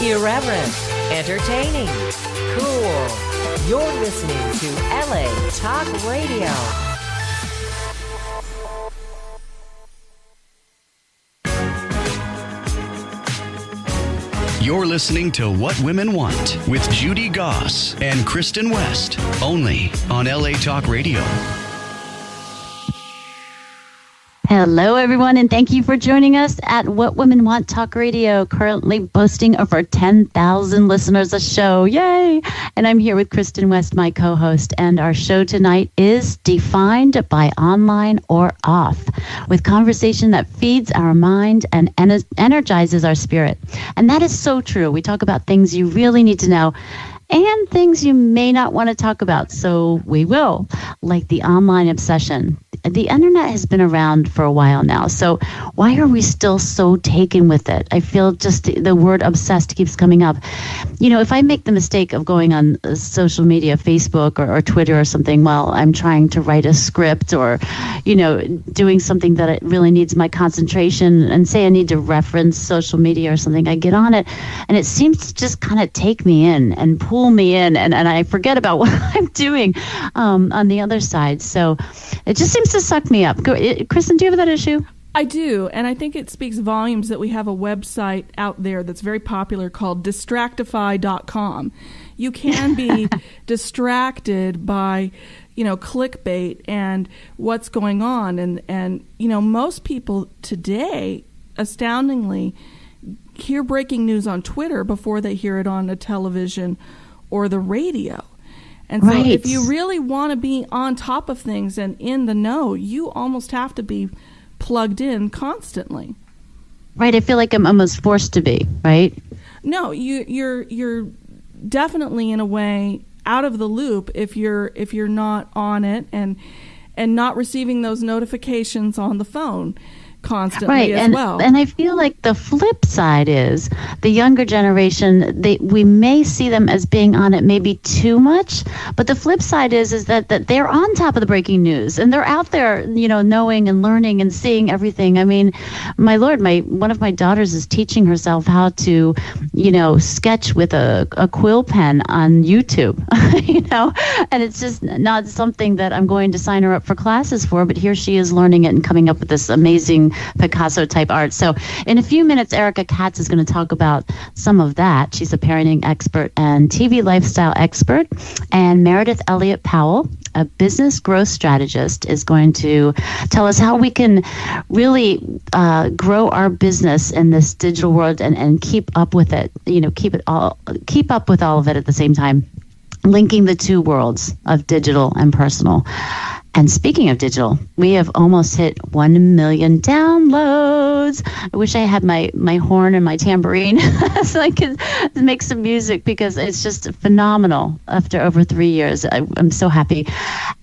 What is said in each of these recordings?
Irreverent, entertaining, cool. You're listening to LA Talk Radio. You're listening to What Women Want with Judy Goss and Kristin West, only on LA Talk Radio. Hello, everyone, and thank you for joining us at What Women Want Talk Radio, currently boasting over 10,000 listeners a show. Yay! And I'm here with Kristin West, my co-host, and our show tonight is Defined by Online or Off, with conversation that feeds our mind and energizes our spirit. And that is so true. We talk about things you really need to know and things you may not want to talk about, so we will, like the online obsession. The internet has been around for a while now, so why are we still so taken with it? I feel just the word obsessed keeps coming up. You know, if I make the mistake of going on social media, Facebook or Twitter or something, while I'm trying to write a script or, you know, doing something that it really needs my concentration, and say I need to reference social media or something, I get on it, and it seems to just kind of take me in and pull me in, and I forget about what I'm doing on the other side. So it just seems to suck me up. Kristin, do you have that issue? I do, and I think it speaks volumes that we have a website out there that's very popular called distractify.com. You can be distracted by, you know, clickbait and what's going on. And you know, most people today, astoundingly, hear breaking news on Twitter before they hear it on a television or the radio. And so if you really want to be on top of things and in the know, you almost have to be plugged in constantly. Right. I feel like I'm almost forced to be, right? No, you're definitely in a way out of the loop if you're not on it and not receiving those notifications on the phone constantly as well. And I feel like the flip side is the younger generation, we may see them as being on it maybe too much, but the flip side is that they're on top of the breaking news and they're out there, you know, knowing and learning and seeing everything. I mean, my Lord, one of my daughters is teaching herself how to, you know, sketch with a quill pen on YouTube, you know, and it's just not something that I'm going to sign her up for classes for, but here she is learning it and coming up with this amazing Picasso type art. So in a few minutes, Erika Katz is going to talk about some of that. She's a parenting expert and TV lifestyle expert. And Meridith Powell, a business growth strategist, is going to tell us how we can really grow our business in this digital world and keep up with it. You know, keep up with all of it at the same time, linking the two worlds of digital and personal. And speaking of digital, we have almost hit 1 million downloads. I wish I had my horn and my tambourine so I could make some music, because it's just phenomenal after over 3 years. I'm so happy.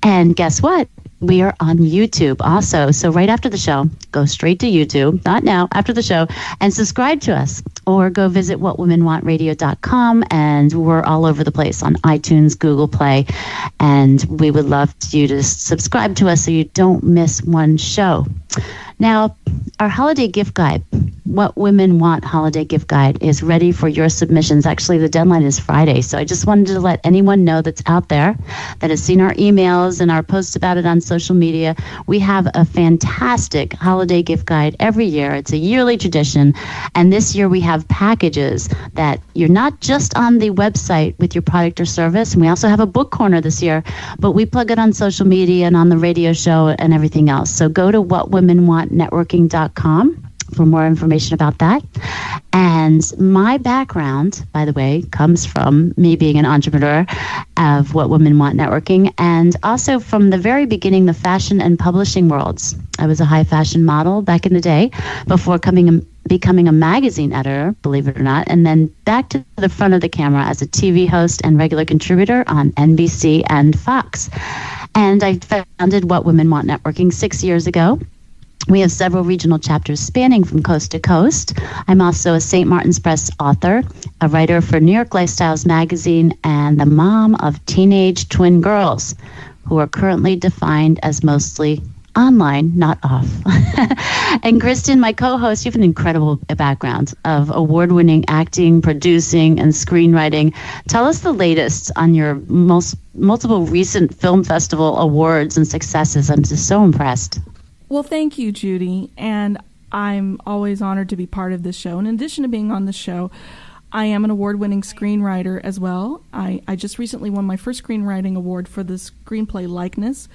And guess what? We are on YouTube also. So right after the show, go straight to YouTube, not now, after the show, and subscribe to us. Or go visit whatwomenwantradio.com, and we're all over the place on iTunes, Google Play, and we would love you to subscribe to us so you don't miss one show. Now, our holiday gift guide, What Women Want Holiday Gift Guide, is ready for your submissions. Actually, the deadline is Friday, so I just wanted to let anyone know that's out there that has seen our emails and our posts about it on social media. We have a fantastic holiday gift guide every year. It's a yearly tradition, and this year we have packages that you're not just on the website with your product or service, and we also have a book corner this year, but we plug it on social media and on the radio show and everything else. So go to whatwomenwantnetworking.com for more information about that. And my background, by the way, comes from me being an entrepreneur of What Women Want Networking, and also from the very beginning, the fashion and publishing worlds. I was a high fashion model back in the day before becoming a magazine editor, believe it or not, and then back to the front of the camera as a TV host and regular contributor on NBC and Fox. And I founded What Women Want Networking 6 years ago. We have several regional chapters spanning from coast to coast. I'm also a St. Martin's Press author, a writer for New York Lifestyles magazine, and the mom of teenage twin girls who are currently defined as mostly online, not off. And Kristin, my co-host, you have an incredible background of award-winning acting, producing, and screenwriting. Tell us the latest on your multiple recent film festival awards and successes. I'm just so impressed. Well, thank you, Judy. And I'm always honored to be part of this show. In addition to being on the show, I am an award-winning screenwriter as well. I just recently won my first screenwriting award for the screenplay Likeness,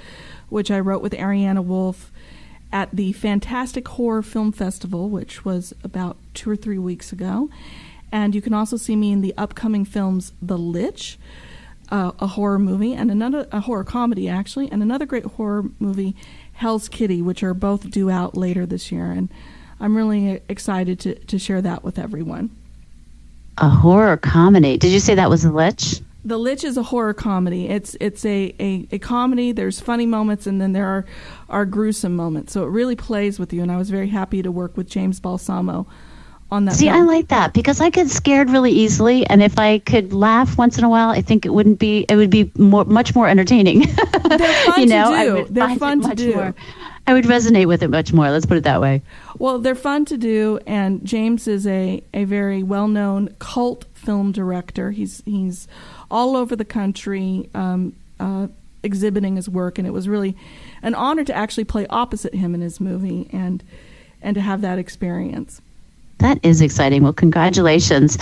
which I wrote with Ariana Wolf at the Fantastic Horror Film Festival, which was about 2 or 3 weeks ago. And you can also see me in the upcoming films The Lich, a horror movie, and a horror comedy, actually, and another great horror movie, Hell's Kitty, which are both due out later this year. And I'm really excited to share that with everyone. A horror comedy. Did you say that was The Lich? The Lich is a horror comedy. It's a comedy. There's funny moments, and then there are gruesome moments. So it really plays with you, and I was very happy to work with James Balsamo on that. See, film. I like that because I get scared really easily, and if I could laugh once in a while, I think it would be much more entertaining. They're fun to do. They're fun to do. I would resonate with it much more. Let's put it that way. Well, they're fun to do, and James is a very well-known cult film director. He's all over the country exhibiting his work, and it was really an honor to actually play opposite him in his movie and to have that experience. That is exciting. Well, congratulations.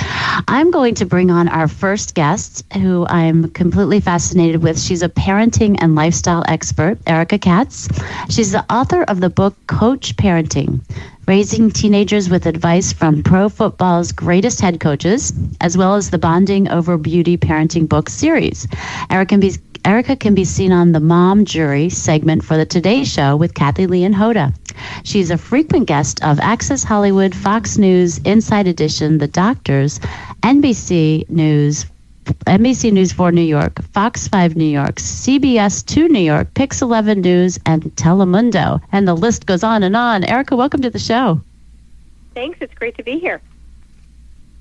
I'm going to bring on our first guest, who I'm completely fascinated with. She's a parenting and lifestyle expert, Erika Katz. She's the author of the book Coach Parenting, Raising Teenagers with Advice from Pro Football's Greatest Head Coaches, as well as the Bonding Over Beauty Parenting book series. Erika can be seen on the Mom Jury segment for the Today Show with Kathy Lee and Hoda. She's a frequent guest of Access Hollywood, Fox News, Inside Edition, The Doctors, NBC News 4 New York, Fox 5 New York, CBS 2 New York, Pix 11 News, and Telemundo. And the list goes on and on. Erika, welcome to the show. Thanks. It's great to be here.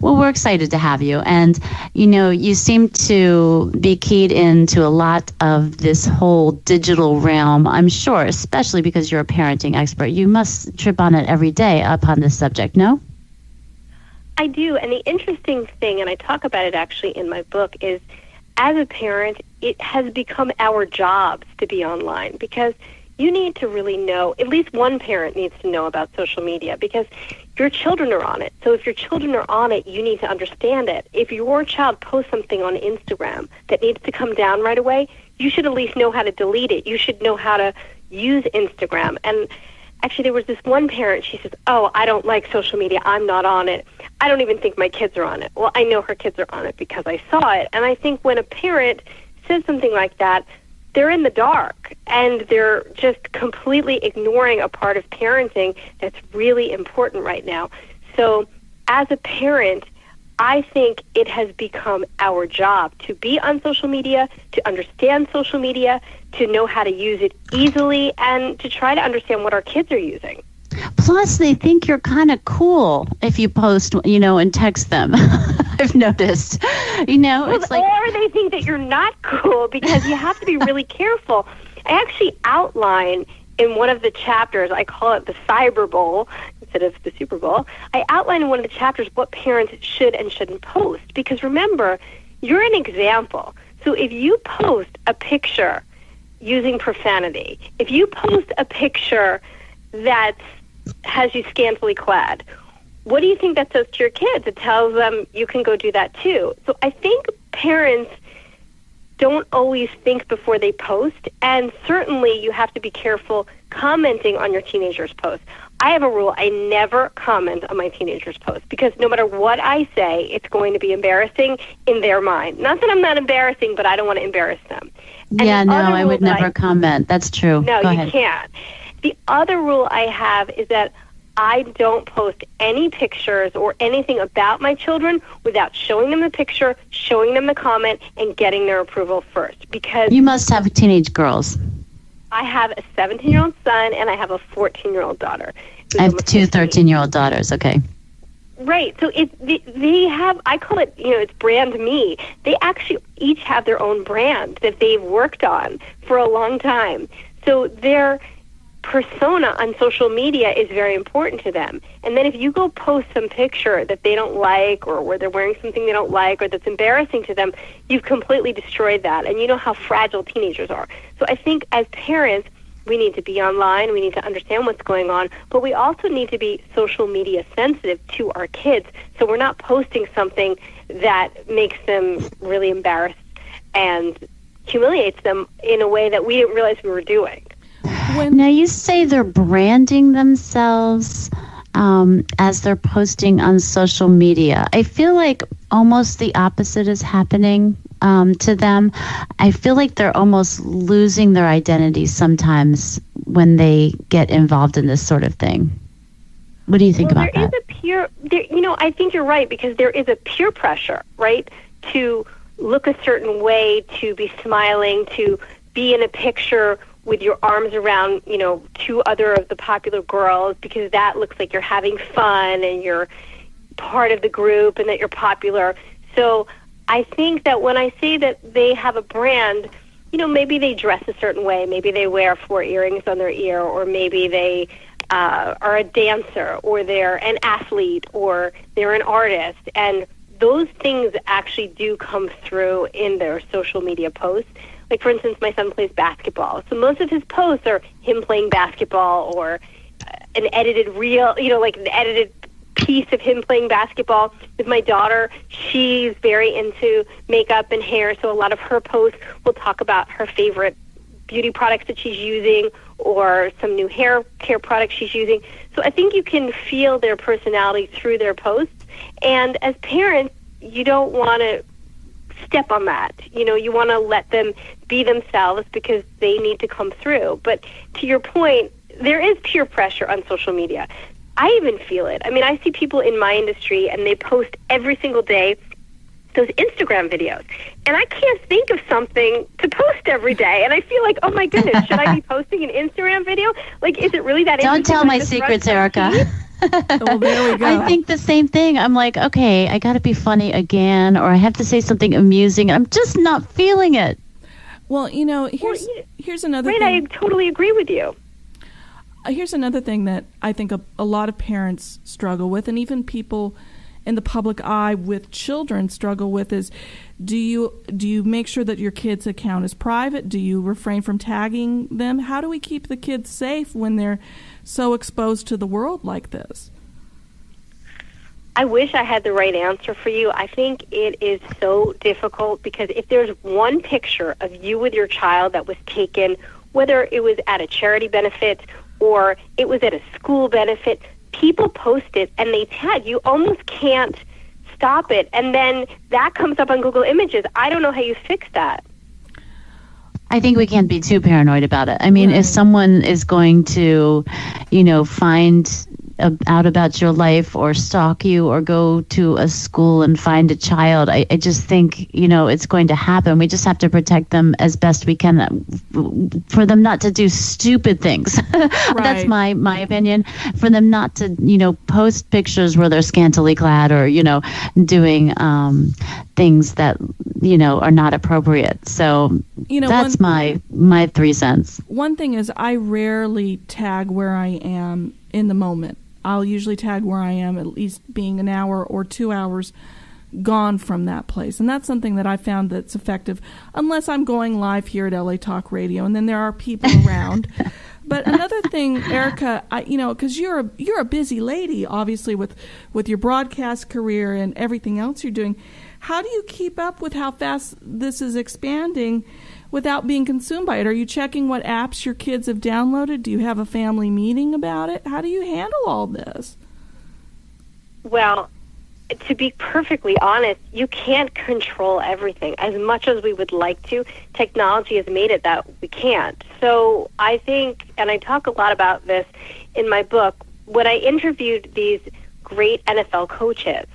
Well, we're excited to have you. And, you seem to be keyed into a lot of this whole digital realm, I'm sure, especially because you're a parenting expert. You must trip on it every day upon this subject, no? I do. And the interesting thing, and I talk about it actually in my book, is as a parent, it has become our jobs to be online because you need to really know, at least one parent needs to know about social media because your children are on it. So if your children are on it, you need to understand it. If your child posts something on Instagram that needs to come down right away, you should at least know how to delete it. You should know how to use Instagram. And actually, there was this one parent, she says, "Oh, I don't like social media. I'm not on it. I don't even think my kids are on it." Well, I know her kids are on it because I saw it. And I think when a parent says something like that, they're in the dark and they're just completely ignoring a part of parenting that's really important right now. So as a parent, I think it has become our job to be on social media, to understand social media, to know how to use it easily, and to try to understand what our kids are using. Plus, they think you're kind of cool if you post, and text them. I've noticed. It's like... Or they think that you're not cool because you have to be really careful. I actually outline in one of the chapters, I call it the Cyber Bowl instead of the Super Bowl. I outline in one of the chapters what parents should and shouldn't post. Because remember, you're an example. So if you post a picture using profanity, if you post a picture that has you scantily clad, what do you think that says to your kids? It tells them you can go do that too. So I think parents don't always think before they post, and certainly you have to be careful commenting on your teenager's posts. I have a rule. I never comment on my teenager's posts because no matter what I say, it's going to be embarrassing in their mind. Not that I'm not embarrassing, but I don't want to embarrass them. And I would never comment. That's true. No, Go you ahead. can't. The other rule I have is that I don't post any pictures or anything about my children without showing them the picture, showing them the comment, and getting their approval first. Because you must have teenage girls. I have a 17-year-old son and I have a 14-year-old daughter. I have two 13-year-old daughters. Okay. Right. So they have, I call it, it's brand me. They actually each have their own brand that they've worked on for a long time. So they're persona on social media is very important to them. And then if you go post some picture that they don't like, or where they're wearing something they don't like, or that's embarrassing to them, you've completely destroyed that. And you know how fragile teenagers are. So I think as parents, we need to be online, we need to understand what's going on, but we also need to be social media sensitive to our kids, so we're not posting something that makes them really embarrassed and humiliates them in a way that we didn't realize we were doing. Now, you say they're branding themselves as they're posting on social media. I feel like almost the opposite is happening to them. I feel like they're almost losing their identity sometimes when they get involved in this sort of thing. What do you think about that? I think you're right, because there is a peer pressure, right, to look a certain way, to be smiling, to be in a picture with your arms around, two other of the popular girls, because that looks like you're having fun and you're part of the group and that you're popular. So I think that when I say that they have a brand, maybe they dress a certain way, maybe they wear 4 earrings on their ear, or maybe they are a dancer, or they're an athlete, or they're an artist, and those things actually do come through in their social media posts. Like, for instance, my son plays basketball, so most of his posts are him playing basketball, or an edited reel, like an edited piece of him playing basketball. With my daughter, she's very into makeup and hair, so a lot of her posts will talk about her favorite beauty products that she's using, or some new hair care products she's using. So I think you can feel their personality through their posts, and as parents, you don't want to step on that. You want to let them be themselves, because they need to come through. But to your point, there is peer pressure on social media. I even feel it. I mean, I see people in my industry, and they post every single day those Instagram videos. And I can't think of something to post every day. And I feel like, oh my goodness, should I be posting an Instagram video? Like, is it really that interesting? Don't tell my secrets, Erika. Well, there we go. I think the same thing. I'm like, okay, I got to be funny again, or I have to say something amusing. I'm just not feeling it. Well, here's another thing. Right, I totally agree with you. Here's another thing that I think a lot of parents struggle with, and even people in the public eye with children struggle with, is do you make sure that your kid's account is private? Do you refrain from tagging them? How do we keep the kids safe when they're so exposed to the world like this? I wish I had the right answer for you. I think it is so difficult, because if there's one picture of you with your child that was taken, whether it was at a charity benefit or it was at a school benefit, people post it and they tag. You almost can't stop it. And then that comes up on Google Images. I don't know how you fix that. I think we can't be too paranoid about it. I mean, if someone is going to, find out about your life, or stalk you, or go to a school and find a child, I just think, it's going to happen. We just have to protect them as best we can, for them not to do stupid things. Right. That's my opinion. For them not to, post pictures where they're scantily clad, or, doing things that, are not appropriate. So that's my 3 cents. One thing is, I rarely tag where I am in the moment. I'll usually tag where I am at least being an hour or 2 hours gone from that place. And that's something that I found that's effective, unless I'm going live here at LA Talk Radio, and then there are people around. But another thing, Erika, because you're a busy lady, obviously, with your broadcast career and everything else you're doing. How do you keep up with how fast this is expanding without being consumed by it? Are you checking what apps your kids have downloaded? Do you have a family meeting about it? How do you handle all this? Well, to be perfectly honest, you can't control everything. As much as we would like to, technology has made it that we can't. So I think, and I talk a lot about this in my book, when I interviewed these great NFL coaches,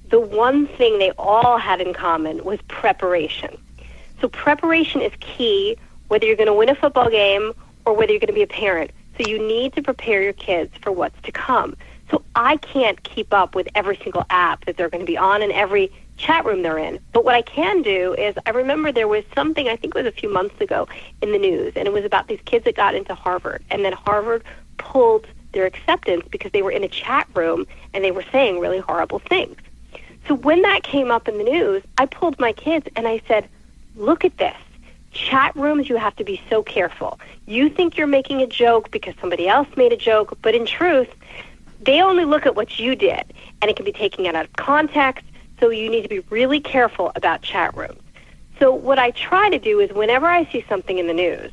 the one thing they all had in common was preparation. So preparation is key, whether you're going to win a football game or whether you're going to be a parent. So So you need to prepare your kids for what's to come. So I can't keep up with every single app that they're going to be on and every chat room they're in. But what I can do is, I remember there was something, I think it was a few months ago, in the news, and it was about these kids that got into Harvard, and then Harvard pulled their acceptance because they were in a chat room and they were saying really horrible things. So when that came up in the news, I pulled my kids and I said, look at this. Chat rooms, you have to be so careful. You think you're making a joke because somebody else made a joke, but in truth, they only look at what you did, and it can be taken out of context, so you need to be really careful about chat rooms. So what I try to do is whenever I see something in the news,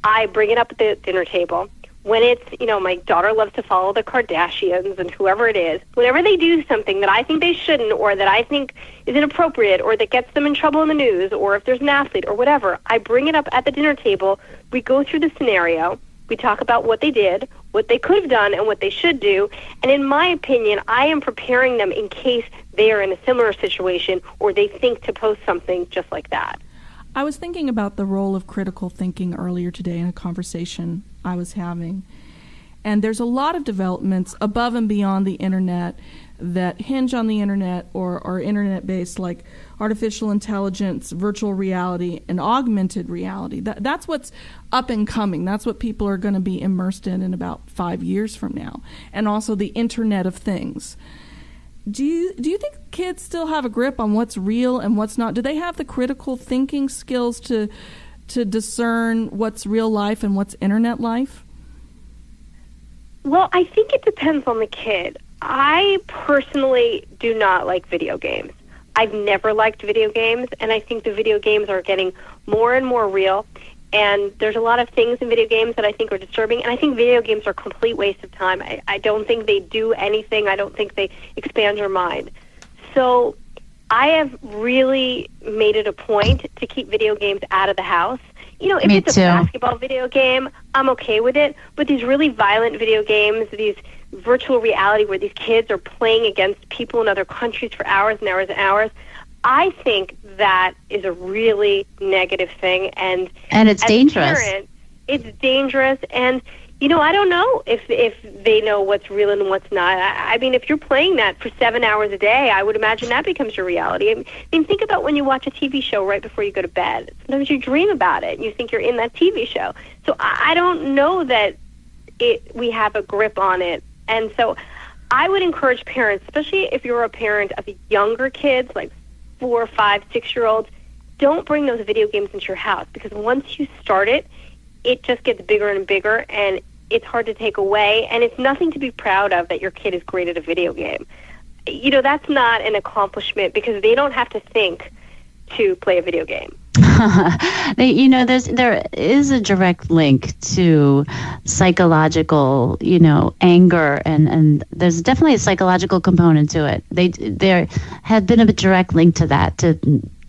I bring it up at the dinner table. When it's, my daughter loves to follow the Kardashians and whoever it is, whenever they do something that I think they shouldn't or that I think is inappropriate or that gets them in trouble in the news, or if there's an athlete or whatever, I bring it up at the dinner table. We go through the scenario. We talk about what they did, what they could have done, and what they should do. And in my opinion, I am preparing them in case they are in a similar situation or they think to post something just like that. I was thinking about the role of critical thinking earlier today in a conversation I was having. And there's a lot of developments above and beyond the internet that hinge on the internet or are internet-based, like artificial intelligence, virtual reality, and augmented reality. That's what's up and coming. That's what people are going to be immersed in about 5 years from now. And also the Internet of Things. Do you think kids still have a grip on what's real and what's not? Do they have the critical thinking skills to discern what's real life and what's internet life? Well, I think it depends on the kid. I personally do not like video games. I've never liked video games, and I think the video games are getting more and more real. And there's a lot of things in video games that I think are disturbing, and I think video games are a complete waste of time. I don't think they do anything. I don't think they expand your mind. So I have really made it a point to keep video games out of the house. If Me it's too. a basketball video game, I'm okay with it. But these really violent video games, these virtual reality where these kids are playing against people in other countries for hours and hours and hours, I think that is a really negative thing. And it's dangerous. Parent, it's dangerous. And, I don't know if they know what's real and what's not. I mean, if you're playing that for 7 hours a day, I would imagine that becomes your reality. I mean, think about when you watch a TV show right before you go to bed. Sometimes you dream about it and you think you're in that TV show. So I don't know that we have a grip on it. And so I would encourage parents, especially if you're a parent of younger kids, like 4, 5, 6-year-olds, don't bring those video games into your house, because once you start it, it just gets bigger and bigger, and it's hard to take away, and it's nothing to be proud of that your kid is great at a video game. That's not an accomplishment, because they don't have to think to play a video game. There is a direct link to psychological, anger, and there's definitely a psychological component to it. There had been a direct link to that, to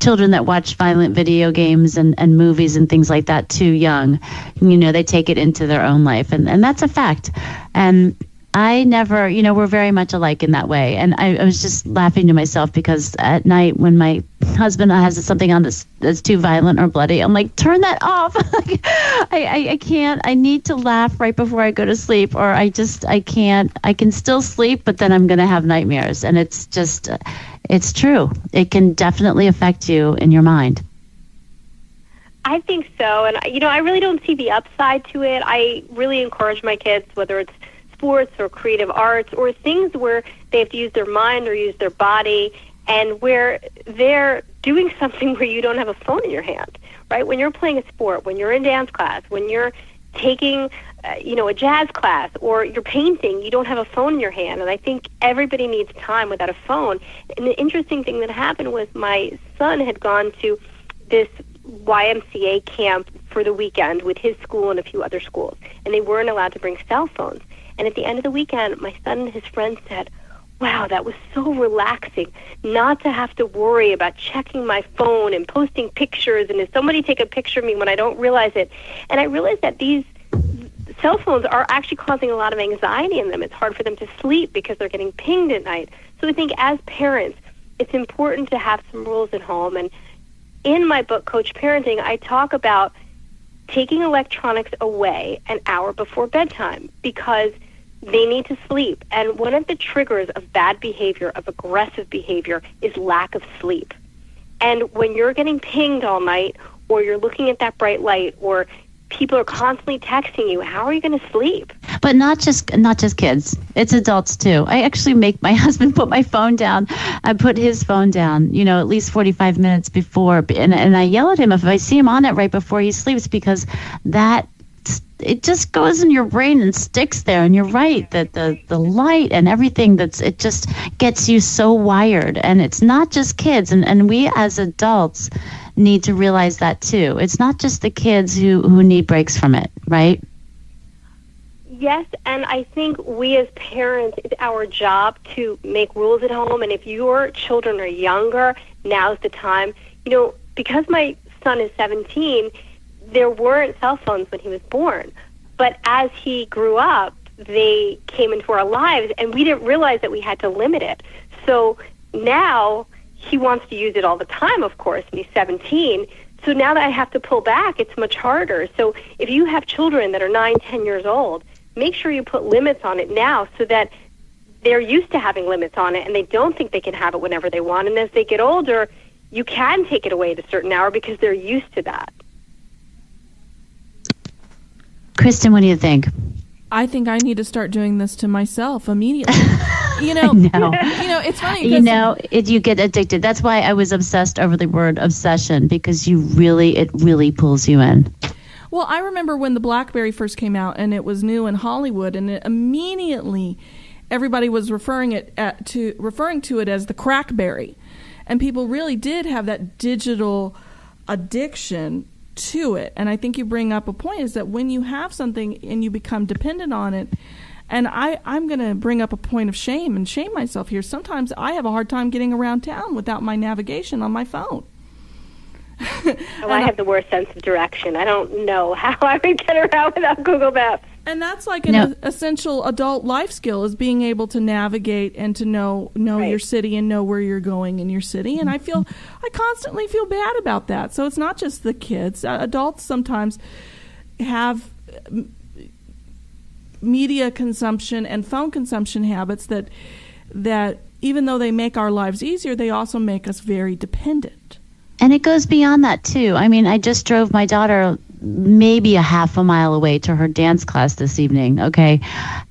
children that watch violent video games and movies and things like that too young. They take it into their own life, and that's a fact. And I never, we're very much alike in that way. And I was just laughing to myself because at night when my husband has something on that's too violent or bloody, I'm like, turn that off. I can't. I need to laugh right before I go to sleep, or I can't. I can still sleep, but then I'm going to have nightmares. And it's just, it's true. It can definitely affect you in your mind. I think so. And, I really don't see the upside to it. I really encourage my kids, whether it's sports or creative arts or things where they have to use their mind or use their body, and where they're doing something where you don't have a phone in your hand, right? When you're playing a sport, when you're in dance class, when you're taking, a jazz class, or you're painting, you don't have a phone in your hand. And I think everybody needs time without a phone. And the interesting thing that happened was my son had gone to this YMCA camp for the weekend with his school and a few other schools, and they weren't allowed to bring cell phones. And at the end of the weekend, my son and his friends said, wow, that was so relaxing not to have to worry about checking my phone and posting pictures, and if somebody take a picture of me when I don't realize it. And I realized that these cell phones are actually causing a lot of anxiety in them. It's hard for them to sleep because they're getting pinged at night. So I think as parents, it's important to have some rules at home. And in my book, Coach Parenting, I talk about taking electronics away an hour before bedtime because they need to sleep. And one of the triggers of bad behavior, of aggressive behavior, is lack of sleep. And when you're getting pinged all night, or you're looking at that bright light, or people are constantly texting you, how are you going to sleep? But not just kids. It's adults too. I actually make my husband put my phone down. I put his phone down, at least 45 minutes before. And I yell at him if I see him on it right before he sleeps, because it just goes in your brain and sticks there. And you're right that the light and everything, it just gets you so wired. And it's not just kids. And we as adults need to realize that too. It's not just the kids who need breaks from it, right? Yes, and I think we as parents, it's our job to make rules at home. And if your children are younger, now's the time. Because my son is 17, there weren't cell phones when he was born. But as he grew up, they came into our lives, and we didn't realize that we had to limit it. So now he wants to use it all the time, of course, and he's 17. So now that I have to pull back, it's much harder. So if you have children that are 9, 10 years old, make sure you put limits on it now so that they're used to having limits on it and they don't think they can have it whenever they want. And as they get older, you can take it away at a certain hour because they're used to that. Kristin, what do you think? I think I need to start doing this to myself immediately. I know. It's funny. You get addicted. That's why I was obsessed over the word obsession, because it really pulls you in. Well, I remember when the BlackBerry first came out and it was new in Hollywood, and immediately everybody was referring to it as the crackberry, and people really did have that digital addiction to it. And I think you bring up a point, is that when you have something and you become dependent on it, and I'm going to bring up a point of shame and shame myself here. Sometimes I have a hard time getting around town without my navigation on my phone. I have the worst sense of direction. I don't know how I would get around without Google Maps. And that's like an essential adult life skill, is being able to navigate and to know right. your city and know where you're going in your city. And I constantly feel bad about that. So it's not just the kids. Adults sometimes have media consumption and phone consumption habits that even though they make our lives easier, they also make us very dependent. And it goes beyond that too. I mean, I just drove my daughter maybe a half a mile away to her dance class this evening, okay?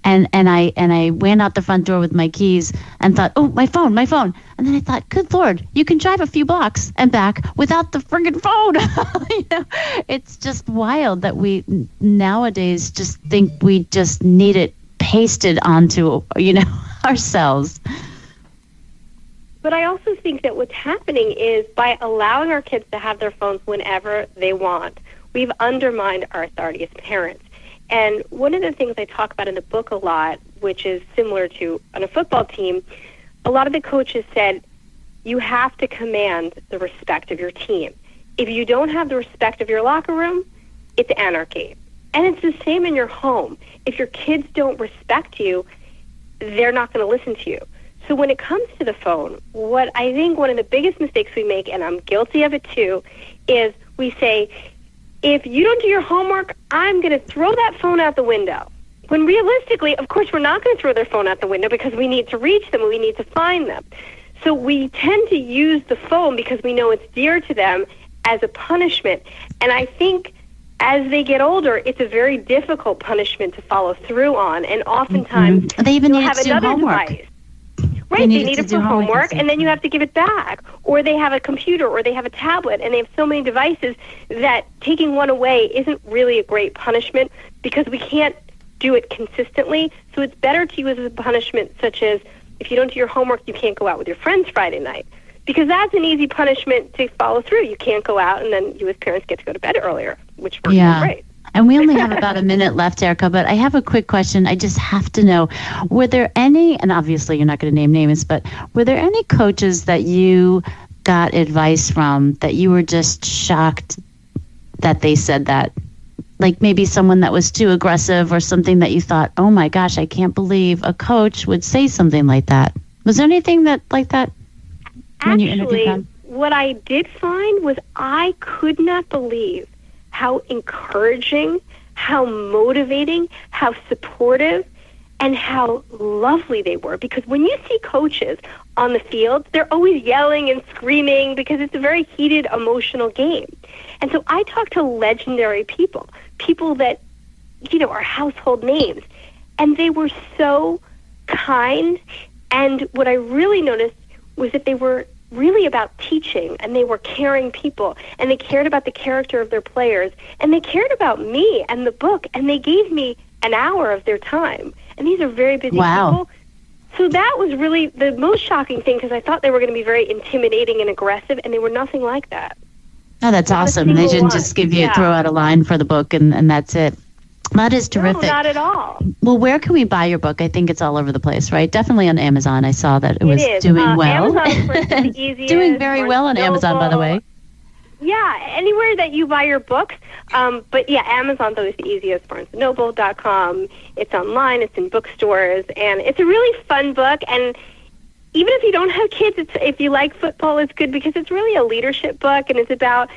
And I went out the front door with my keys and thought, oh, my phone. And then I thought, good Lord, you can drive a few blocks and back without the friggin' phone. It's just wild that we nowadays just think we just need it pasted onto, ourselves. But I also think that what's happening is, by allowing our kids to have their phones whenever they want, we've undermined our authority as parents. And one of the things I talk about in the book a lot, which is similar to on a football team, a lot of the coaches said, you have to command the respect of your team. If you don't have the respect of your locker room, it's anarchy. And it's the same in your home. If your kids don't respect you, they're not going to listen to you. So when it comes to the phone, what I think one of the biggest mistakes we make, and I'm guilty of it too, is we say, if you don't do your homework, I'm going to throw that phone out the window. When realistically, of course, we're not going to throw their phone out the window, because we need to reach them and we need to find them. So we tend to use the phone because we know it's dear to them as a punishment. And I think as they get older, it's a very difficult punishment to follow through on. And oftentimes, they even need have to do another homework. device. Right, they need it for homework, and then you have to give it back. Or they have a computer, or they have a tablet, and they have so many devices that taking one away isn't really a great punishment, because we can't do it consistently. So it's better to use as a punishment, such as, if you don't do your homework, you can't go out with your friends Friday night. Because that's an easy punishment to follow through. You can't go out, and then you as parents get to go to bed earlier, which works great. And we only have about a minute left, Erika, but I have a quick question. I just have to know, were there any, and obviously you're not going to name names, but were there any coaches that you got advice from that you were just shocked that they said that? Like maybe someone that was too aggressive, or something that you thought, oh my gosh, I can't believe a coach would say something like that. Was there anything like that when you interviewed them? What I did find was, I could not believe how encouraging, how motivating, how supportive, and how lovely they were. Because when you see coaches on the field, they're always yelling and screaming because it's a very heated, emotional game. And so I talk to legendary people that, are household names. And they were so kind. And what I really noticed was that they were really about teaching, and they were caring people, and they cared about the character of their players, and they cared about me and the book, and they gave me an hour of their time. And these are very busy people. So that was really the most shocking thing, because I thought they were going to be very intimidating and aggressive, and they were nothing like that. Oh, that's awesome. They didn't just give you throw out a line for the book and that's it. That is terrific. No, not at all. Well, where can we buy your book? I think it's all over the place, right? Definitely on Amazon. I saw that it was doing well. Amazon, of course, is the easiest. Doing very well on Amazon, by the way. Yeah, anywhere that you buy your books. But yeah, Amazon's always the easiest. BarnesandNoble.com. It's online. It's in bookstores, and it's a really fun book. And even if you don't have kids, if you like football, it's good because it's really a leadership book, and it's about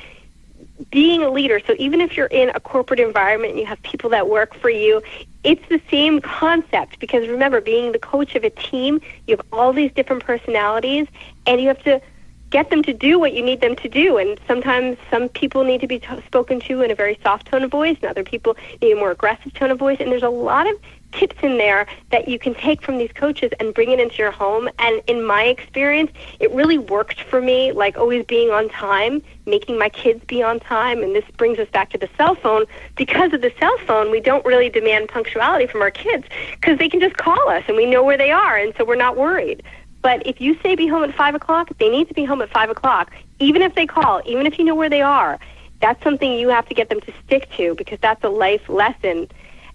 being a leader. So even if you're in a corporate environment and you have people that work for you, it's the same concept, because remember, being the coach of a team, you have all these different personalities, and you have to get them to do what you need them to do. And sometimes some people need to be spoken to in a very soft tone of voice, and other people need a more aggressive tone of voice. And there's a lot of tips in there that you can take from these coaches and bring it into your home. And in my experience, it really worked for me, like always being on time, making my kids be on time. And this brings us back to the cell phone. Because of the cell phone, we don't really demand punctuality from our kids, because they can just call us and we know where they are, and so we're not worried. But if you say be home at 5 o'clock, they need to be home at 5 o'clock, even if they call, even if you know where they are. That's something you have to get them to stick to, because that's a life lesson.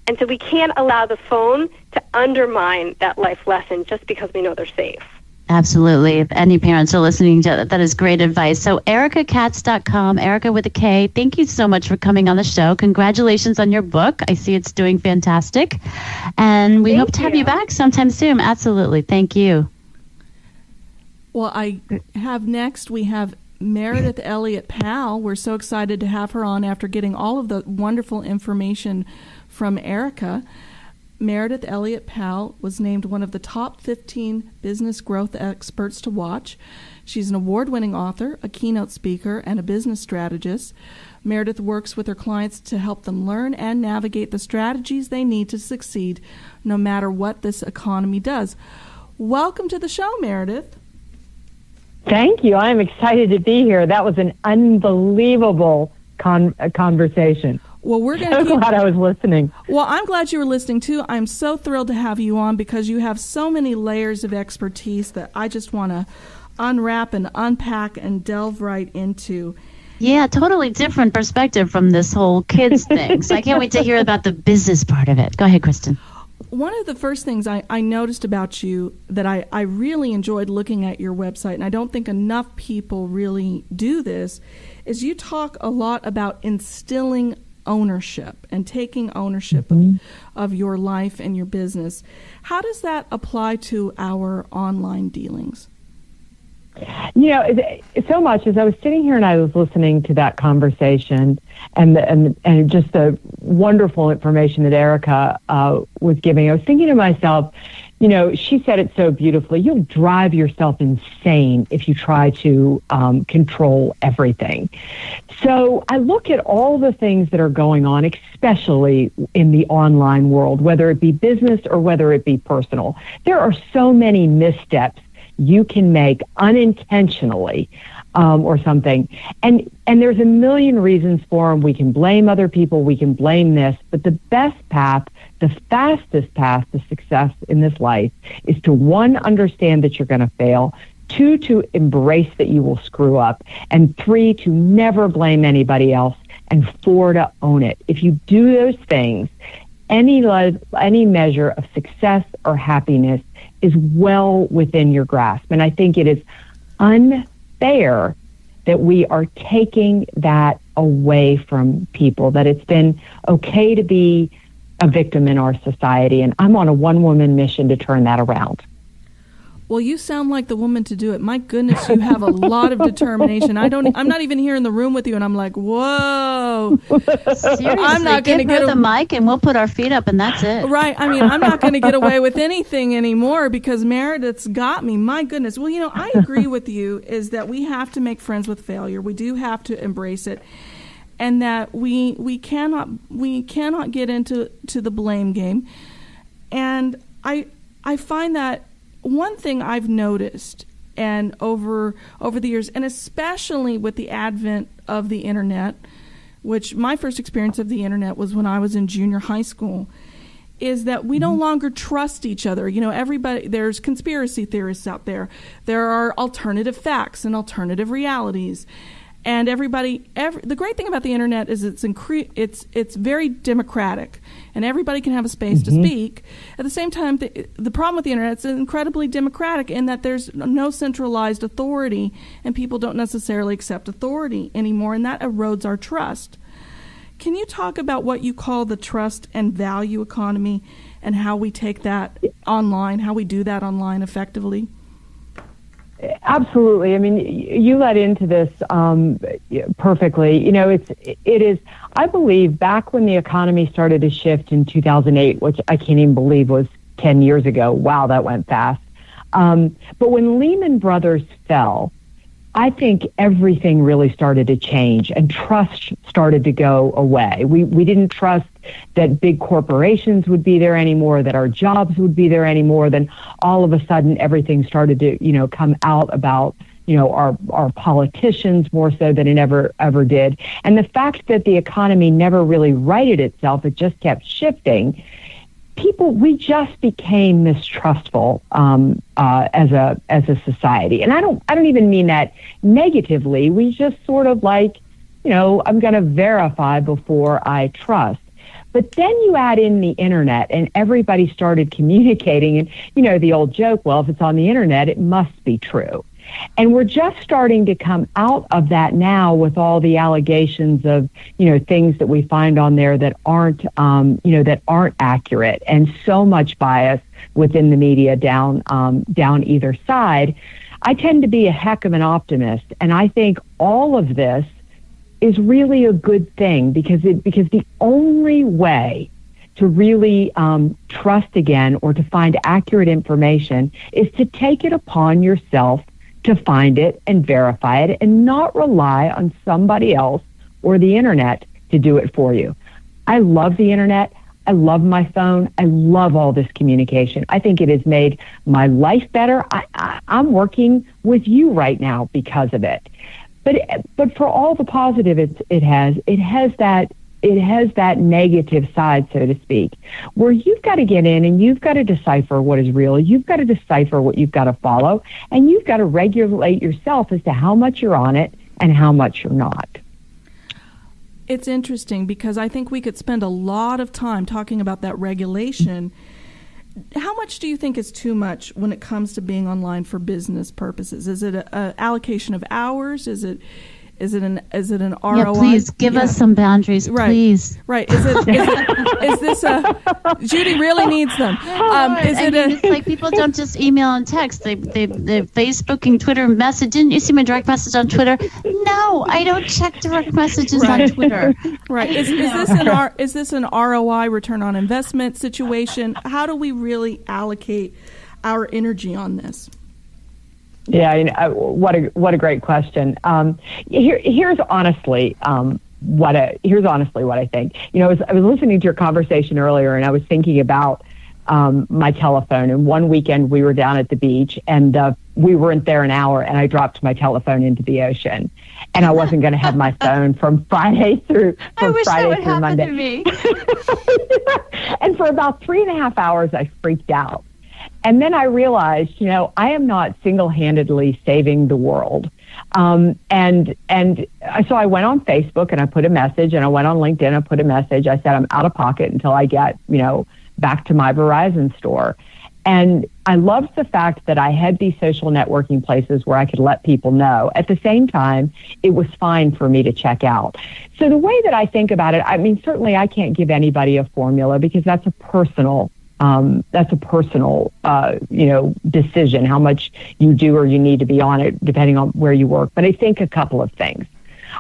And so we can't allow the phone to undermine that life lesson just because we know they're safe. Absolutely. If any parents are listening to that is great advice. So erikakatz.com, Erika with a K. Thank you so much for coming on the show. Congratulations on your book. I see it's doing fantastic. And we hope to have you back sometime soon. Absolutely. Thank you. Well, we have Meridith Elliott Powell. We're so excited to have her on after getting all of the wonderful information from Erika. Meridith Elliott Powell was named one of the top 15 business growth experts to watch. She's an award-winning author, a keynote speaker, and a business strategist. Meridith works with her clients to help them learn and navigate the strategies they need to succeed, no matter what this economy does. Welcome to the show, Meridith. Thank you. I'm excited to be here. That was an unbelievable conversation. Well, we're going to I'm glad I was listening. Well, I'm glad you were listening, too. I'm so thrilled to have you on, because you have so many layers of expertise that I just want to unwrap and unpack and delve right into. Yeah, totally different perspective from this whole kids thing. So I can't wait to hear about the business part of it. Go ahead, Kristin. One of the first things I noticed about you that I really enjoyed looking at your website, and I don't think enough people really do this, is you talk a lot about instilling ownership and taking ownership of your life and your business. How does that apply to our online dealings? So much as I was sitting here and I was listening to that conversation and just the wonderful information that Erika was giving, I was thinking to myself, she said it so beautifully. You'll drive yourself insane if you try to control everything. So I look at all the things that are going on, especially in the online world, whether it be business or whether it be personal. There are so many missteps you can make unintentionally or something. And there's a million reasons for them. We can blame other people. We can blame this. But the best path, the fastest path to success in this life is to, 1, understand that you're going to fail, 2, to embrace that you will screw up, and 3, to never blame anybody else, and 4, to own it. If you do those things, any measure of success or happiness is well within your grasp. And I think it is unfair that we are taking that away from people, that it's been okay to be a victim in our society. And I'm on a one-woman mission to turn that around. Well, you sound like the woman to do it. My goodness, you have a lot of determination. I'm not even here in the room with you, and I'm like, whoa. Seriously, I'm not going to get the mic, and we'll put our feet up, and that's it. Right. I mean, I'm not going to get away with anything anymore because Meridith's got me. My goodness. Well, I agree with you is that we have to make friends with failure. We do have to embrace it, and that we cannot get into the blame game. And I find that one thing I've noticed, and over the years, and especially with the advent of the internet, which my first experience of the internet was when I was in junior high school, is that we no longer trust each other. Everybody, there's conspiracy theorists out there. There are alternative facts and alternative realities. And the great thing about the internet is it's very democratic, and everybody can have a space to speak. At the same time, the problem with the internet is it's incredibly democratic in that there's no centralized authority, and people don't necessarily accept authority anymore, and that erodes our trust. Can you talk about what you call the trust and value economy, and how we take that online, how we do that online effectively? Absolutely. I mean, you led into this perfectly. It is, I believe, back when the economy started to shift in 2008, which I can't even believe was 10 years ago. Wow, that went fast. But when Lehman Brothers fell, I think everything really started to change, and trust started to go away. We didn't trust that big corporations would be there anymore, that our jobs would be there anymore. Then all of a sudden everything started to, come out about, our politicians more so than it ever did. And the fact that the economy never really righted itself, it just kept shifting. We just became mistrustful as a society, and I don't even mean that negatively. We just sort of like, I'm going to verify before I trust. But then you add in the internet, and everybody started communicating, and the old joke, well, if it's on the internet, it must be true. And we're just starting to come out of that now with all the allegations of, things that we find on there that aren't accurate, and so much bias within the media down either side. I tend to be a heck of an optimist, and I think all of this is really a good thing because the only way to really trust again or to find accurate information is to take it upon yourself to find it and verify it, and not rely on somebody else or the internet to do it for you. I love the internet. I love my phone. I love all this communication. I think it has made my life better. I'm working with you right now because of it. But for all the positive it has that negative side, so to speak, where you've got to get in and you've got to decipher what is real. You've got to decipher what you've got to follow, and you've got to regulate yourself as to how much you're on it and how much you're not. It's interesting because I think we could spend a lot of time talking about that regulation. How much do you think is too much when it comes to being online for business purposes? Is it an allocation of hours? Is it an ROI? Yeah, please give us some boundaries, please. Right. Is this a Judy really needs them? It's like people don't just email and text. They Facebook and Twitter message. Didn't you see my direct message on Twitter? No, I don't check direct messages on Twitter. Right. Is this an ROI, return on investment situation? How do we really allocate our energy on this? Yeah, what a great question. Here's honestly what I think. I was listening to your conversation earlier, and I was thinking about my telephone. And one weekend we were down at the beach, and we weren't there an hour, and I dropped my telephone into the ocean, and I wasn't going to have my phone from Friday through Monday. I wish that would happen to me. And for about 3.5 hours, I freaked out. And then I realized, I am not single-handedly saving the world. So I went on Facebook and I put a message, and I went on LinkedIn and I put a message. I said, I'm out of pocket until I get, back to my Verizon store. And I loved the fact that I had these social networking places where I could let people know. At the same time, it was fine for me to check out. So the way that I think about it, certainly I can't give anybody a formula because that's a personal That's a personal, decision, how much you do or you need to be on it, depending on where you work. But I think a couple of things.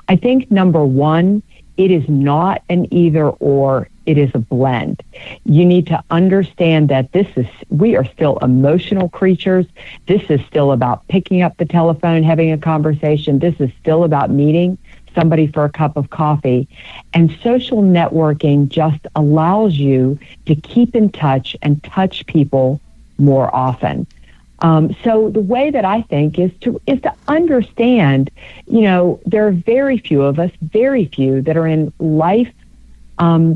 I think number one, it is not an either or, it is a blend. You need to understand that we are still emotional creatures. This is still about picking up the telephone, having a conversation. This is still about meeting somebody for a cup of coffee. And social networking just allows you to keep in touch and touch people more often. So the way that I think is to understand, there are very few of us, that are in life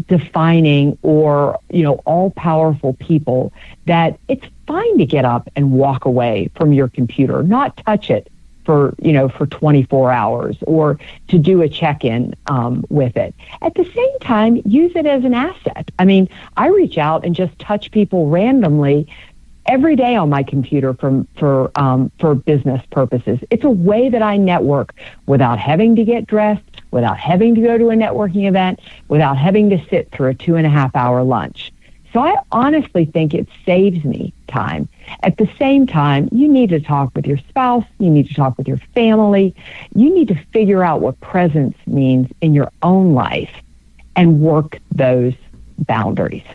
defining or, all powerful people, that it's fine to get up and walk away from your computer, not touch it for 24 hours, or to do a check-in with it. At the same time, use it as an asset. I mean, I reach out and just touch people randomly every day on my computer for business purposes. It's a way that I network without having to get dressed, without having to go to a networking event, without having to sit through a 2.5-hour lunch. So I honestly think it saves me time. At the same time, you need to talk with your spouse, you need to talk with your family, you need to figure out what presence means in your own life and work those boundaries.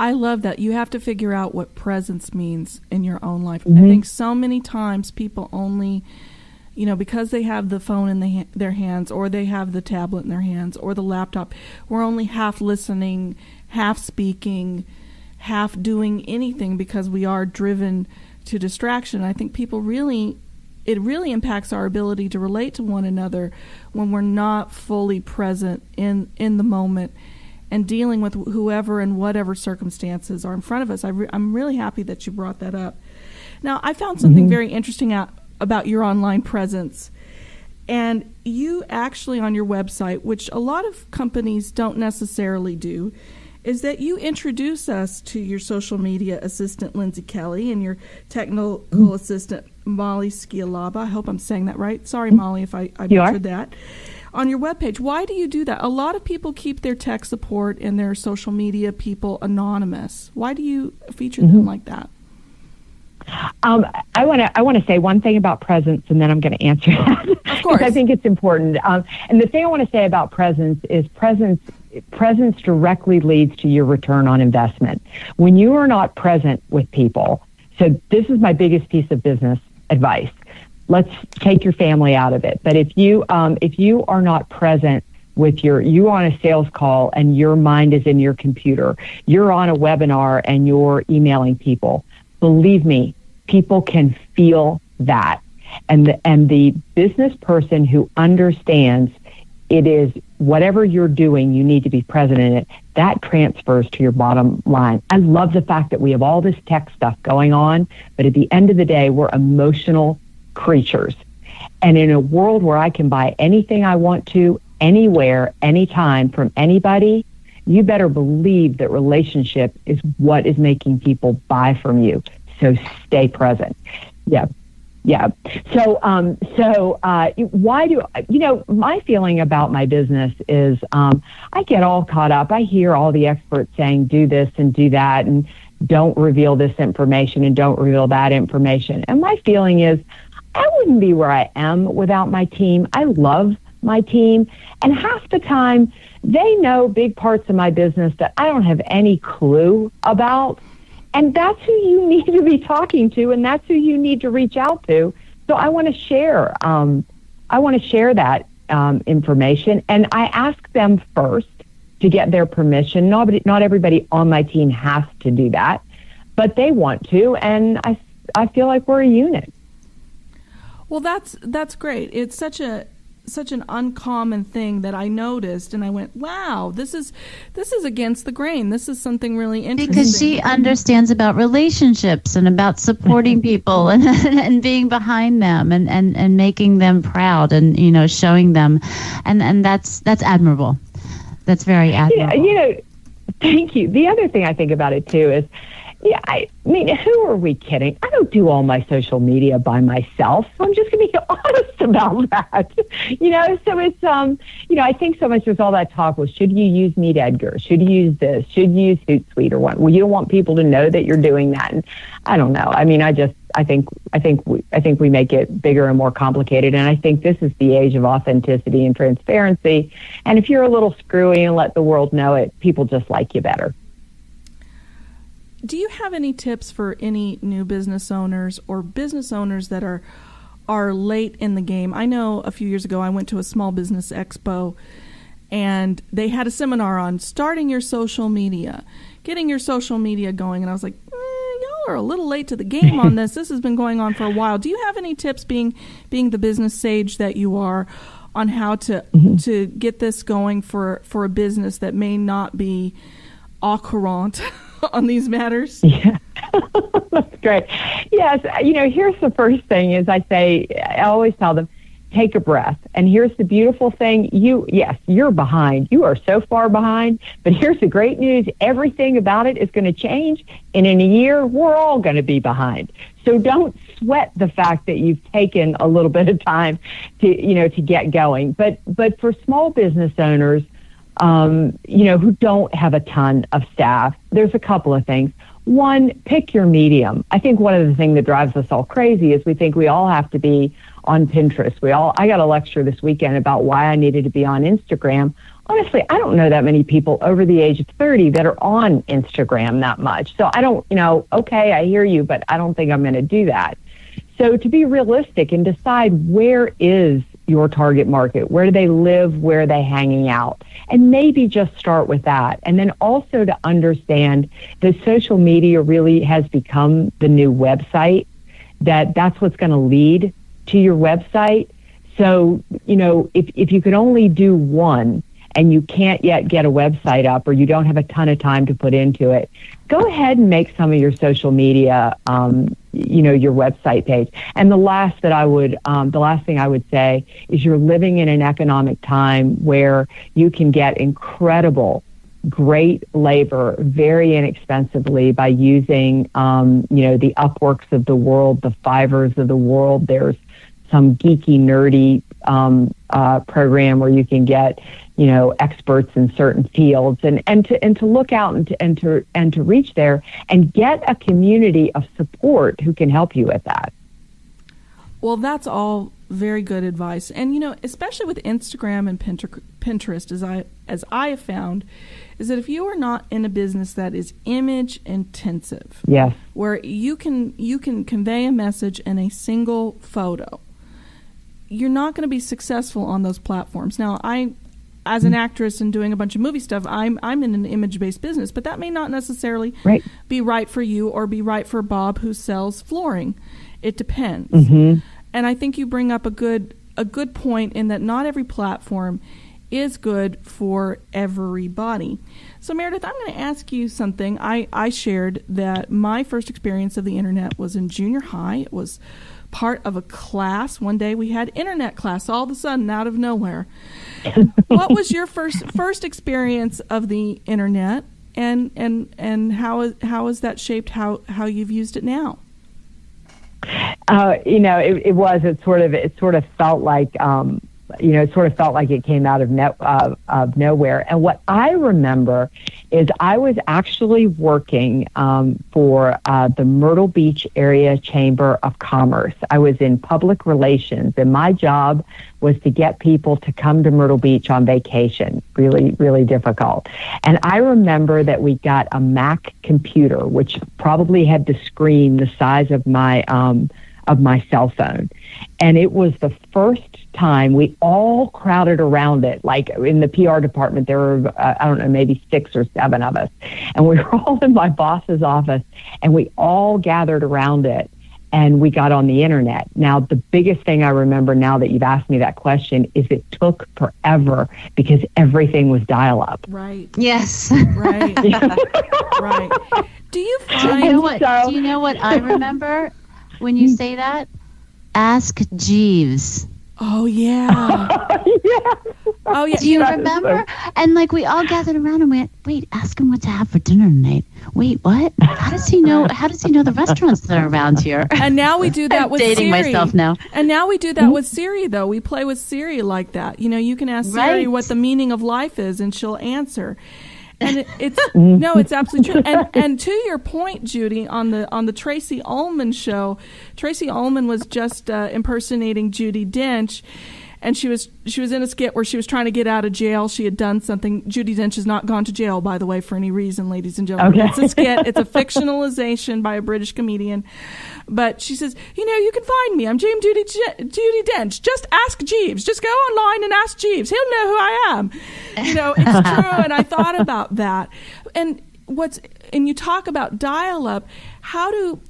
I love that. You have to figure out what presence means in your own life. Mm-hmm. I think so many times people only, because they have the phone in their hands, or they have the tablet in their hands, or the laptop, we're only half listening, half speaking, half doing anything, because we are driven to distraction. I think it really impacts our ability to relate to one another when we're not fully present in the moment and dealing with whoever and whatever circumstances are in front of us. I'm really happy that you brought that up. Now, I found something very interesting about your online presence. And you actually, on your website, which a lot of companies don't necessarily do, is that you introduce us to your social media assistant, Lindsay Kelly, and your technical assistant, Molly Scialaba. I hope I'm saying that right. Sorry, Molly, if I butchered that. On your webpage, why do you do that? A lot of people keep their tech support and their social media people anonymous. Why do you feature them like that? I want to say one thing about presence, and then I'm going to answer that. Of course. I think it's important. And the thing I want to say about presence is presence directly leads to your return on investment. When you are not present with people, so this is my biggest piece of business advice. Let's take your family out of it. But if you are not present with you're on a sales call and your mind is in your computer, you're on a webinar and you're emailing people, believe me, people can feel that. And the business person who understands it is whatever you're doing, you need to be present in it. That transfers to your bottom line. I love the fact that we have all this tech stuff going on, but at the end of the day, we're emotional creatures. And in a world where I can buy anything I want to, anywhere, anytime, from anybody, you better believe that relationship is what is making people buy from you. So stay present. Yeah. So why do, my feeling about my business is I get all caught up. I hear all the experts saying, do this and do that, and don't reveal this information and don't reveal that information. And my feeling is, I wouldn't be where I am without my team. I love my team. And half the time, they know big parts of my business that I don't have any clue about. And that's who you need to be talking to, and that's who you need to reach out to. So I want to share. That information, and I ask them first to get their permission. Not everybody on my team has to do that, but they want to, and I feel like we're a unit. Well, that's great. It's such an uncommon thing that I noticed, and I went, wow, this is against the grain. This is something really interesting. Because she understands about relationships and about supporting people and being behind them and making them proud and showing them, and that's admirable. That's very admirable. Thank you. The other thing I think about it too is, Yeah, I mean, who are we kidding? I don't do all my social media by myself, so I'm just going to be honest about that. So it's, I think so much with all that talk was, should you use Meet Edgar? Should you use this? Should you use Hootsuite or what? Well, you don't want people to know that you're doing that. And I don't know. I mean, I think we make it bigger and more complicated. And I think this is the age of authenticity and transparency. And if you're a little screwy and let the world know it, people just like you better. Do you have any tips for any new business owners or business owners that are late in the game? I know a few years ago I went to a small business expo and they had a seminar on starting your social media, getting your social media going. And I was like, y'all are a little late to the game on this. This has been going on for a while. Do you have any tips, being the business sage that you are, on how to get this going for a business that may not be au courant on these matters? Yeah, that's great. Yes, here's the first thing is I always tell them, take a breath. And here's the beautiful thing. You're behind. You are so far behind. But here's the great news. Everything about it is going to change. And in a year, we're all going to be behind. So don't sweat the fact that you've taken a little bit of time to get going. But for small business owners, who don't have a ton of staff, there's a couple of things. One, pick your medium. I think one of the things that drives us all crazy is we think we all have to be on Pinterest. I got a lecture this weekend about why I needed to be on Instagram. Honestly, I don't know that many people over the age of 30 that are on Instagram that much. So I don't, okay, I hear you, but I don't think I'm going to do that. So to be realistic and decide, where is your target market? Where do they live? Where are they hanging out? And maybe just start with that. And then also to understand that social media really has become the new website, that's what's going to lead to your website. So, if you could only do one and you can't yet get a website up, or you don't have a ton of time to put into it, go ahead and make some of your social media, your website page. And the last thing I would say is, you're living in an economic time where you can get incredible, great labor very inexpensively by using, the Upworks of the world, the Fivers of the world. There's some geeky, nerdy program where you can get, experts in certain fields, and to look out and to reach there and get a community of support who can help you with that. Well, that's all very good advice. And, especially with Instagram and Pinterest, as I have found, is that if you are not in a business that is image intensive, yes, where you can convey a message in a single photo, you're not going to be successful on those platforms. Now, as an actress and doing a bunch of movie stuff, I'm in an image-based business, but that may not necessarily be right for you or be right for Bob who sells flooring. It depends. Mm-hmm. And I think you bring up a good point in that not every platform is good for everybody. So, Meridith, I'm going to ask you something. I shared that my first experience of the internet was in junior high. It was part of a class. One day we had internet class all of a sudden out of nowhere. What was your first experience of the internet, and how has that shaped how you've used it now? It sort of felt like it came out of nowhere. And what I remember is I was actually working for the Myrtle Beach Area Chamber of Commerce. I was in public relations, and my job was to get people to come to Myrtle Beach on vacation. Really, really difficult. And I remember that we got a Mac computer, which probably had the screen the size of my cell phone. And it was the first time we all crowded around it. Like in the PR department, there were, maybe 6 or 7 of us. And we were all in my boss's office, and we all gathered around it, and we got on the internet. Now, the biggest thing I remember now that you've asked me that question is it took forever because everything was dial-up. Right. Yes. Right. Right. Do you find... Do you know what I remember when you say that? Ask Jeeves. Oh, yeah. Yeah. Oh, yeah. Do you remember? And like we all gathered around and went, wait, ask him what to have for dinner tonight. Wait, what? How does he know the restaurants that are around here? And now we do that I'm with dating Siri. myself now. And now we do that with Siri, though. We play with Siri like that. You know, you can ask Siri Right. what the meaning of life is, and she'll answer. And it's absolutely true. And to your point, Judy, on the Tracy Ullman show, Tracy Ullman was just impersonating Judi Dench. And she was in a skit where she was trying to get out of jail. She had done something. Judi Dench has not gone to jail, by the way, for any reason, ladies and gentlemen. Okay. It's a skit. It's a fictionalization by a British comedian. But she says, you can find me. I'm Judi Dench. Just ask Jeeves. Just go online and ask Jeeves. He'll know who I am. It's true. And I thought about that. And you talk about dial-up. How do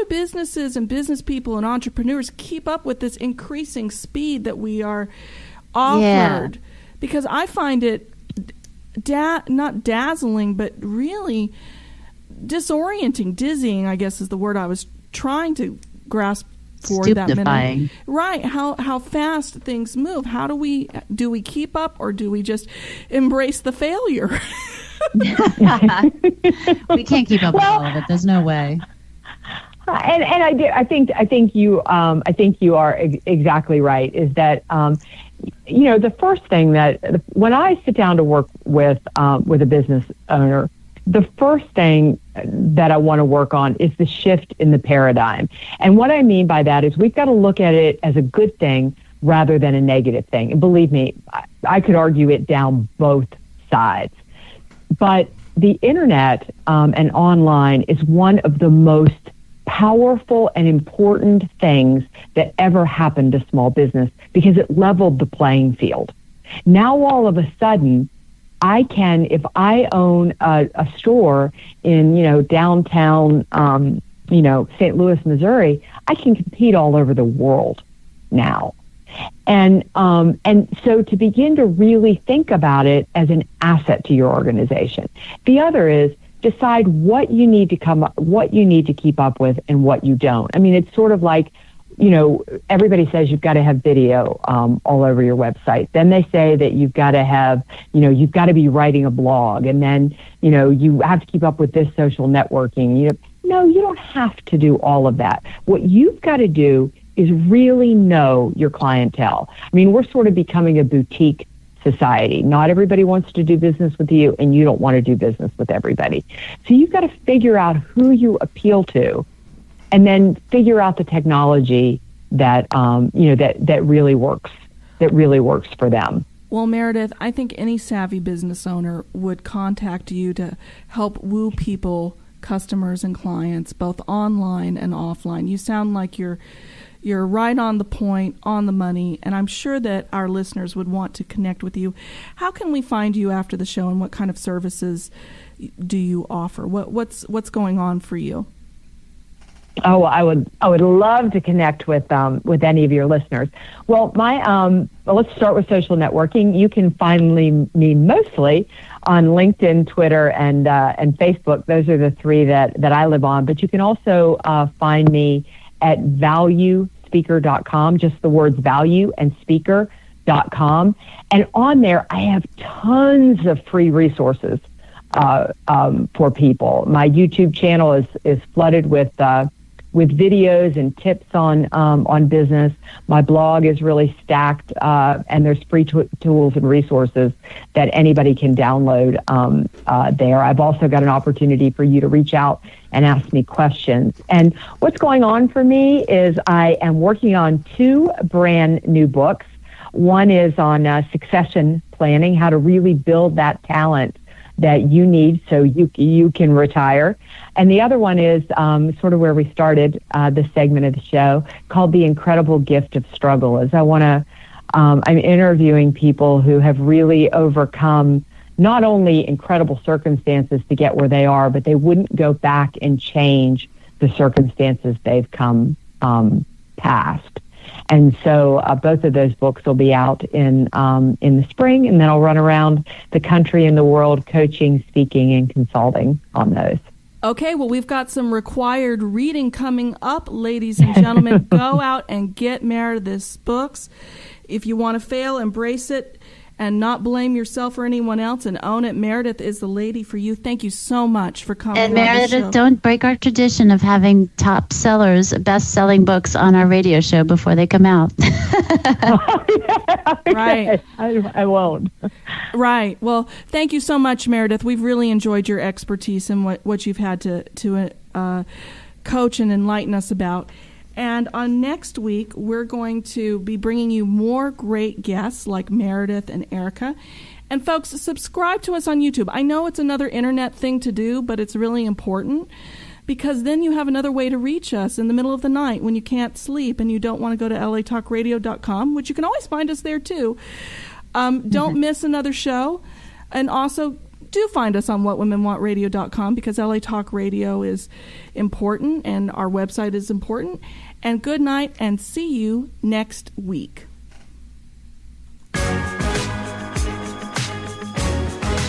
businesses and business people and entrepreneurs keep up with this increasing speed that we are offered? Yeah. Because I find it not dazzling, but really disorienting, dizzying, I guess is the word I was trying to grasp for that minute. Right. How fast things move. How do we keep up, or do we just embrace the failure? We can't keep up with all of it. There's no way. And I think you are exactly right. Is that the first thing that when I sit down to work with a business owner, the first thing that I want to work on is the shift in the paradigm. And what I mean by that is we've got to look at it as a good thing rather than a negative thing. And believe me, I could argue it down both sides. But the internet and online is one of the most powerful and important things that ever happened to small business because it leveled the playing field. Now, all of a sudden, I can, if I own a store in, downtown, St. Louis, Missouri, I can compete all over the world now. And so to begin to really think about it as an asset to your organization. The other is decide what you need to keep up with and what you don't. I mean, it's sort of like, everybody says you've got to have video all over your website. Then they say that you've got to have, you've got to be writing a blog, and then, you have to keep up with this social networking. No, you don't have to do all of that. What you've got to do is really know your clientele. I mean, we're sort of becoming a boutique society. Not everybody wants to do business with you, and you don't want to do business with everybody. So you've got to figure out who you appeal to, and then figure out the technology that that really works for them. Well, Meridith, I think any savvy business owner would contact you to help woo people, customers and clients, both online and offline. You sound like you're right on the point, on the money, and I'm sure that our listeners would want to connect with you. How can we find you after the show, and what kind of services do you offer? What's going on for you? Oh, I would love to connect with any of your listeners. Well, let's start with social networking. You can find me mostly on LinkedIn, Twitter, and Facebook. Those are the three that I live on. But you can also find me at valuespeaker.com, just the words value and speaker.com. And on there, I have tons of free resources for people. My YouTube channel is flooded with videos and tips on business. My blog is really stacked, and there's free tools and resources that anybody can download there. I've also got an opportunity for you to reach out and ask me questions. And what's going on for me is I am working on 2 brand new books. One is on succession planning, how to really build that talent that you need so you can retire. And the other one is sort of where we started this segment of the show, called The Incredible Gift of Struggle. I'm interviewing people who have really overcome not only incredible circumstances to get where they are, but they wouldn't go back and change the circumstances they've come past. And so both of those books will be out in the spring, and then I'll run around the country and the world coaching, speaking, and consulting on those. Okay, well, we've got some required reading coming up, ladies and gentlemen. Go out and get Meridith's books. If you want to fail, embrace it and not blame yourself or anyone else and own it. Meridith is the lady for you. Thank you so much for coming And on the Meridith, show. don't break our tradition of having top sellers, best-selling books on our radio show before they come out. Right. I won't. Right. Well, thank you so much, Meridith. We've really enjoyed your expertise and what you've had to coach and enlighten us about. And on next week, we're going to be bringing you more great guests like Meridith and Erika. And folks, subscribe to us on YouTube. I know it's another internet thing to do, but it's really important because then you have another way to reach us in the middle of the night when you can't sleep and you don't want to go to latalkradio.com, which you can always find us there too. Don't miss another show. And also, do find us on whatwomenwantradio.com because LA Talk Radio is important and our website is important. And good night and see you next week.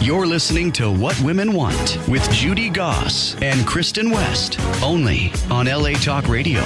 You're listening to What Women Want with Judy Goss and Kristin West, only on LA Talk Radio.